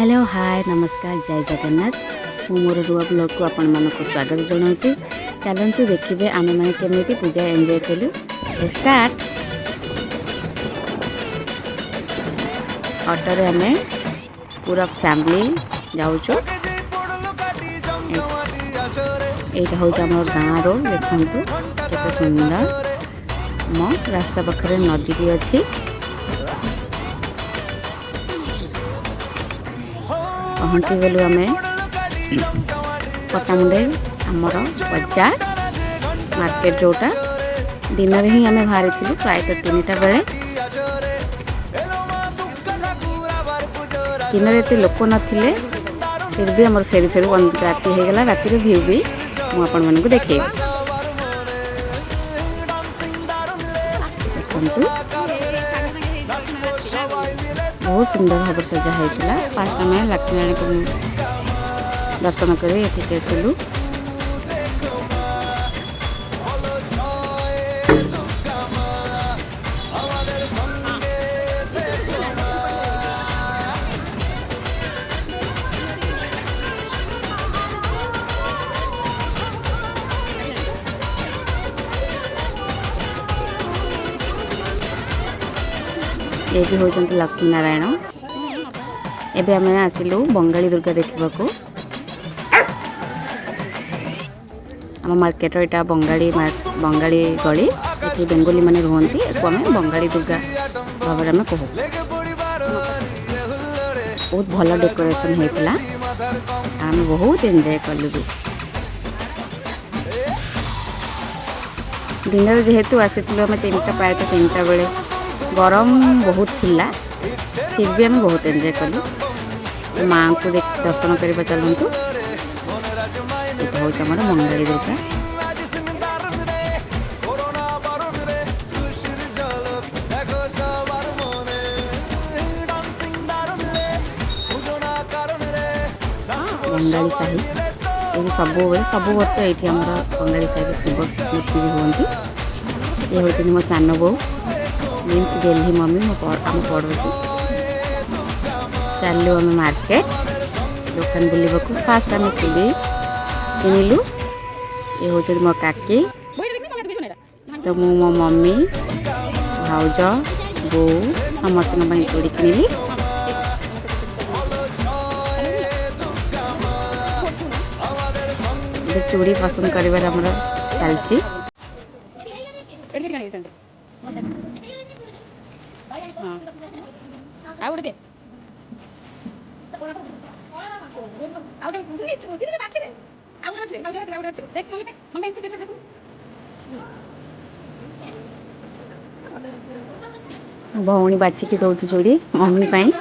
Hello hi नमस्कार जय जगन्नाथ मु मोर नुआ ब्लॉग को आपण मानक स्वागत जनाऊँगी। चलतु देखिए आम मैंने केमी पूजा एंजॉय कलु। स्टार्ट ऑटो रे आम पूरा फैमिली जाऊँ। यहाँ हूँ आम गाँ रोड देखु केते सुंदर मो रास्ता पाखे नदी भी अच्छी। पहुँची गलु आम पटामुंडे आमर बजार मार्केट जोटा दिन में ही आम बाहरी थी प्रायतः 3टा बेले। दिन में एत लोक नथिले फिर भी आमर फेरी फेरी राति होगला। रातिर व्यू भी मुझे देखे देखु बहुत सुंदर भाव सजा होता। फास्ट आम लक्ष्मी रानी को दर्शन कर आसलु। ये भी होती लक्ष्मी नारायण। एबे आम आसिलु बंगाली दुर्गा देखा। आम मार्केट यहाँ बंगाली गली ये बेंगली मैंने रुहति आम बंगाली दुर्गा भाव में कहू। बहुत भल डेकोरेशन होता आम बहुत एंजॉय कलु। दिन में जेहेतु आसी आम 3टा प्रायतः 3टा बेले गरम बहुत थिला फिर भी आम बहुत एंजॉय कलु। माँ को दर्शन करवा चलतु। बहुत आम बंगाली दुर्गा बंगाली साही ये सब वर्ष ये आम बंगाली साही शिव मूर्ति भी हमें। ये हूँ मो सान बो मीन्स दिल्ली मम्मी आम पड़ोसी। चलू आम मार्केट दुकान बुलवाक। फास्ट आम चूड़ी किणिलु। ये हूँ मो काकी तो मो मम्मी भाउज बो समस्त चूड़ी किणिली। चूड़ी पसंद कर चलती। भौणी बाचिकी दौर चूड़ी मम्मी पाई।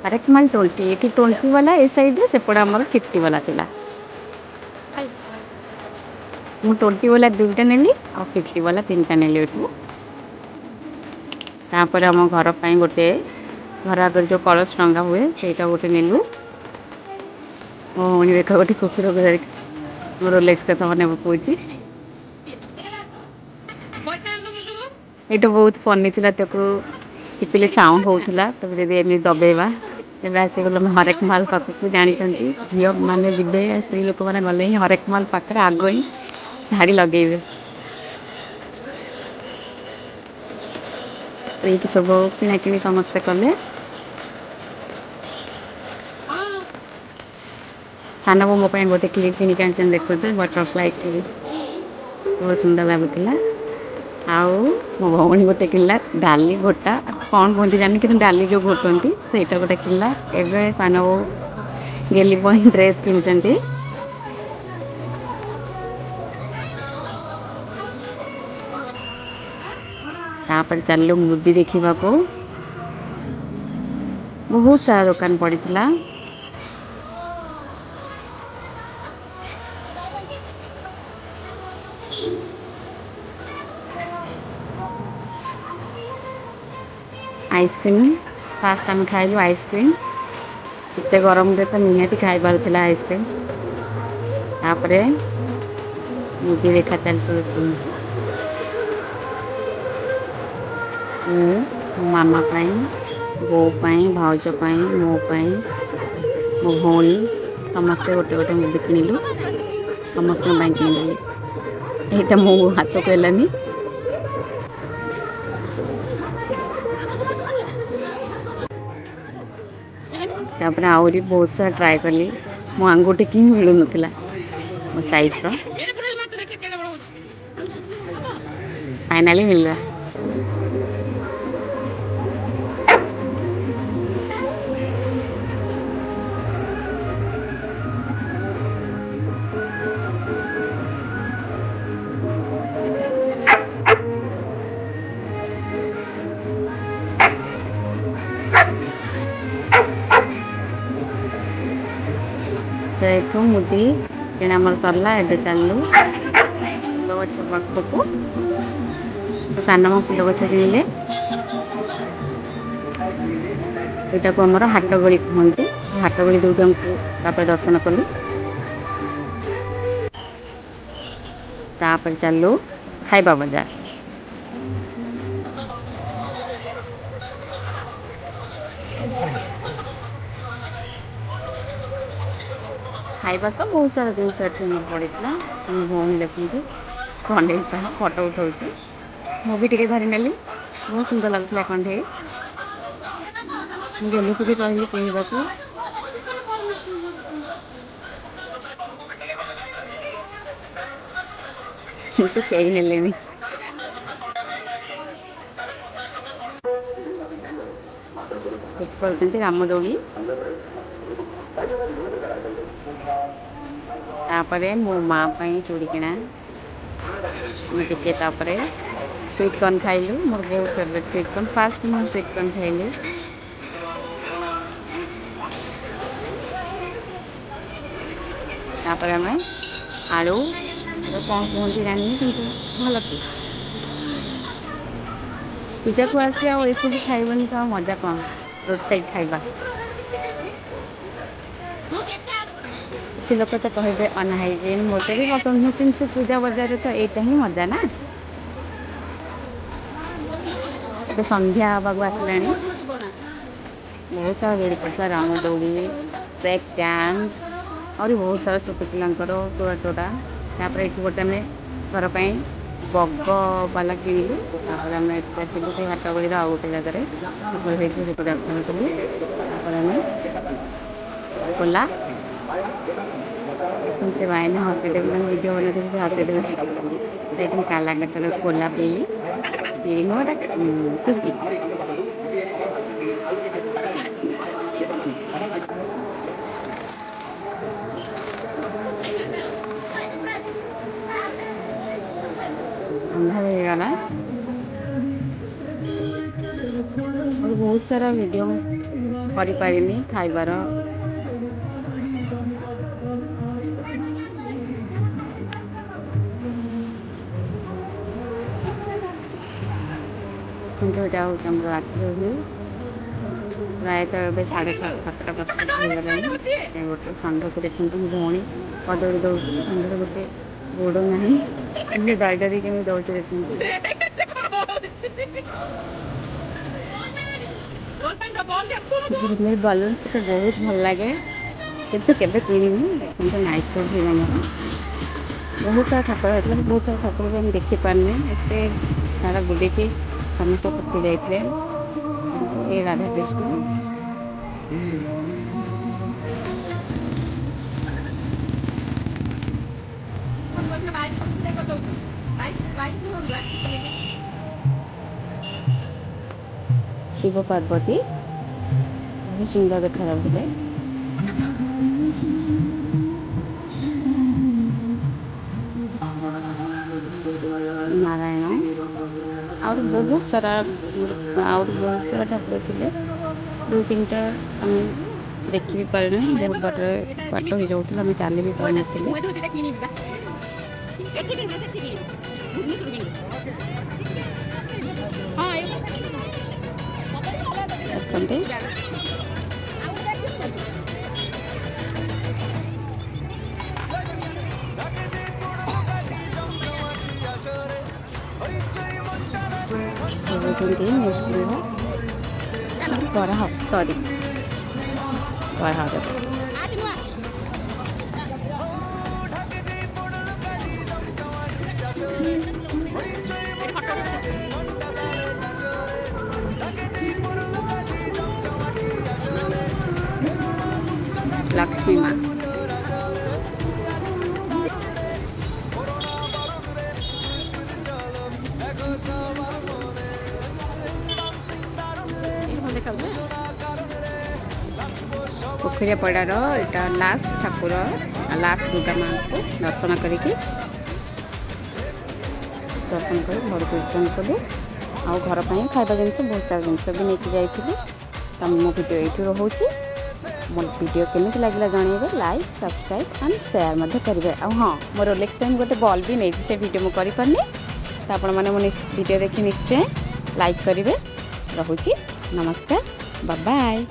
करेक्ट माल 20 ये 20 वाला ए साइड सेपटे आमर 50 वाला थिला। मु 20 वाला 2टा नेली और 50 वाला 3टा नेली। तापर आम घर पर गोटे घर आगे जो कलश टंगा हुए ସେଇଟା गोटे नेलु। मुझे देख गोटे कुकुर को रोलेक्स कथा मैंने पूछी ये बहुत फनी थी। चिपिले साउंड होता तो एमती दबेवा एवं आसीगल हरेक माल पाखक जानते झील मैंने जी स्त्री लोक मैंने गले ही हरेक माल पाखे आग ही धाड़ी लगे। तो ये सब किणाकिणी समस्ते कले। सान बो मो गोटे क्लिप किनिक देखते बटरफ्लाई क्लिप बहुत सुंदर लगुला। आउ मो भौणी गोटे किनला डाली घोटा कौन कहते जानी कि डाली जो घोटती ସେଇଟା गोटे किनला। एवं सान बो गेली ड्रेस किणुचंती। तापर चलू मूवी देखा। बहुत सारा दुकान पड़ी। आइसक्रीम फास्ट आम खाइलु आइसक्रीम ଏତେ ଗରମରେ ତ ନିହାତି ଖାଇବାର ଥିଲା ଆଇସ୍କ୍ରିମ୍। ତାପରେ ମୁଭି ଦେଖା ଚାଲିଛି। ମୁଁ ମୋ ମାମା ପାଇଁ, ବୋଉ ପାଇଁ, ଭାଉଜ ପାଇଁ, ମୋ ପାଇଁ, ମୋ ଭଉଣୀ ସମସ୍ତେ ଗୋଟେ ଗୋଟେ ମୁଭି କିଣିଲୁ। ସମସ୍ତଙ୍କ ପାଇଁ କିଣିଦେଲି। ଏଇଟା ମୋ ହାତକୁ ହେଲାନି। ତାପରେ ଆହୁରି ବହୁତ ସାରା ଟ୍ରାଏ କଲି। ମୋ ଆଙ୍ଗୁଠିକି ହିଁ ମିଳୁନଥିଲା ମୋ ସାଇଜ୍ର। ଫାଇନାଲି ମିଳିଲା। ତ ଏଠୁ ମୁଦି କିଣା ଆମର ସରିଲା। ଏବେ ଚାଲିଲୁ ଫୁଲ ଗଛ ପାଖକୁ। ସାନ ମା ଫୁଲ ଗଛ କିଣିଲେ। ଏଇଟାକୁ ଆମର ହାଟ ଗଳି କୁହନ୍ତି। ହାଟ ଗଳି ଦୁର୍ଗାଙ୍କୁ ତାପରେ ଦର୍ଶନ କଲୁ। ତାପରେ ଚାଲିଲୁ ଖାଇବା ବଜାର। ଖାଇବା ସହ ବହୁତ ସାରା ଜିନିଷ ଏଠି ପଡ଼ିଥିଲା। ମୋ ଭଉଣୀ ଦେଖନ୍ତୁ କଣ୍ଢେଇ ସହ ଫଟୋ ଉଠାଉଛି। ମୁଁ ବି ଟିକେ ଧରି ନେଲି। ବହୁତ ସୁନ୍ଦର ଲାଗୁଥିଲା କଣ୍ଢେଇ। ମୁଁ ଯେମିତି ବି କହିଲି କିଣିବାକୁ। କିନ୍ତୁ କେହି ନେଲେନି। କରୁଛନ୍ତି ରାମଦୋଳି। ତାପରେ ମୋ ମା ପାଇଁ ଚୁଡ଼ି କିଣା। ମୁଁ ଟିକେ ତାପରେ ସୁଇଟ୍ କର୍ଣ୍ଣ ଖାଇଲୁ। ମୋର ବହୁତ ଫେଭରେଟ୍ ସୁଇଟ୍ କର୍ଣ୍ଣ। ଫାଷ୍ଟ ମୁଁ ସୁଇଟ୍ କର୍ଣ୍ଣ ଖାଇଲି। ତାପରେ ଆମେ ଆଳୁ କ'ଣ କୁହନ୍ତି ଜାଣିନି, କିନ୍ତୁ ଭଲ ଥିଲା। ପୂଜାକୁ ଆସି ଆଉ ଏସବୁ ଖାଇବନି ତ ଆଉ ମଜା କ'ଣ? ରୋଡ଼ ସାଇଡ଼୍ ଖାଇବା। କିଛି ଲୋକ ତ କହିବେ ଅନହାଇଜିନ୍, ମୋତେ ବି ପସନ୍ଦ ନୁହେଁ, କିନ୍ତୁ ପୂଜା ବଜାରରେ ତ ଏଇଟା ହିଁ ମଜା ନା। ଏବେ ସନ୍ଧ୍ୟା ହେବାକୁ ଆସିଲାଣି। ବହୁତ ସାରା ଦୋଳି ପଡ଼ିଥିଲା। ରାମଦୋଳି, ବ୍ରେକ୍ ଡ୍ୟାନ୍ସ, ଆହୁରି ବହୁତ ସାରା ଛୋଟ ପିଲାଙ୍କର ଟୋରା। ତାପରେ ଏଠି ଗୋଟେ ଆମେ ଘର ପାଇଁ ବଗବାଲା କିଣିଲୁ। ତାପରେ ଆମେ ଏଠି ଆସିଲୁ ସେଇ ହାଟ ଗଳିର ଆଉ ଗୋଟେ ଜାଗାରେ। ସେଇଠି ସେପଟେ ଆସିଲୁ। ତାପରେ ଆମେ ଖୋଲା से भाई हॉस्पिटल में वीडियो बना थे हॉस्पिटल में काला कटर कोला पीली चुस्की अंधा ହେଇଗଲା और बहुत सारा वीडियो କରିପାରିନି ଖାଇବାର କିନ୍ତୁ ଏଇଟା ହେଉଛି ଆମର ରାତିର ଭିଉ ପ୍ରାୟତଃ ଏବେ 7:30 ହେଇଗଲାଣି ଗୋଟେ ଷଣ୍ଢକୁ ଦେଖନ୍ତୁ ମୋ ଭଉଣୀ କଦଳୀ ଦେଉଛି ଷଣ୍ଢର ଗୋଟେ ଗୋଡ଼ ନାହିଁ କିନ୍ତୁ ଡରି କେମିତି ଦେଉଛି ଦେଖନ୍ତୁ ବାଲୁନ୍ସ ମୋତେ ବହୁତ ଭଲ ଲାଗେ କିନ୍ତୁ କେବେ କିଣିନି କିନ୍ତୁ ନାଇଟ୍ ହେଉଛି ଆମର ବହୁତ ସାରା ଠାକୁର ହେଇଥିଲା ବହୁତ ସାରା ଠାକୁରକୁ ଆମେ ଦେଖିପାରିନି ଏତେ ସାରା ବୁଲିକି ସମସ୍ତେ ଥକି ଯାଇଥିଲେ ଏ ରାଧାକୃଷ୍ଣ ଶିବ ପାର୍ବତୀ ବହୁତ ସୁନ୍ଦର ଦେଖାଯାଉଥିଲେ ନାରାୟଣ ଆହୁରି ବହୁତ ସାରା ଠାକୁର ଥିଲେ 2-3ଟା ଆମେ ଦେଖି ବି ପାରିଲୁନି ବହୁତ ବାଟ ହେଇଯାଉଥିଲା ଆମେ ଚାଲି ବି ପାରୁନଥିଲେ କହୁଛନ୍ତି ନୃସିଂହ ବରାହ ସରି ବରାହ ଦେବ। लक्ष्मी माँ पोखरिया पड़ार यहाँ लास्ट ठाकुर लास्ट दुर्गा माँ को दर्शन कर घर को रिटर्न कलु आ घर पर खाଇବା जिनस बहुत सारा जिनस भी नहीं जाइए। तो मो वीडियो ये रोचे मो वीडियो केमी लगे जनइबे लाइक सब्सक्राइब एंड शेयर करेंगे। हाँ मोर नेक्स्ट टाइम गोटे बॉल भी नहीं से वीडियो मुझे करें तो आपण मैंने मो वीडियो देखी निश्चय लाइक करेंगे। रोचे नमस्कार बाय बाय।